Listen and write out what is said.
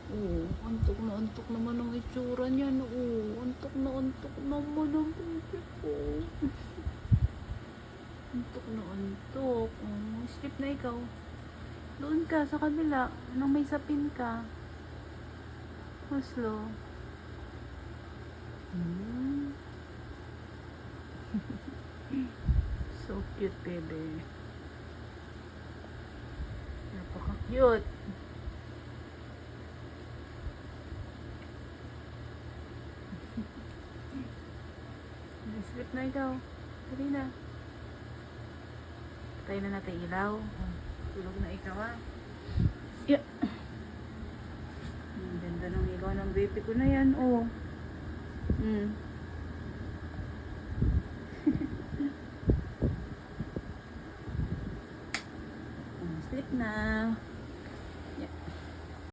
Antok naman ang itsura niyan. Antok naman ang baby ko. Antok na antok. Sleep na ikaw. Doon ka sa kabila. Nang may sapin ka. Oslo. So cute, baby. Napaka-cute. Sleep na ikaw. Dali na. Patay na natin ilaw. Tulog na ikaw, ha? Yeah. Ang ganda ng ilaw ng baby ko na yan,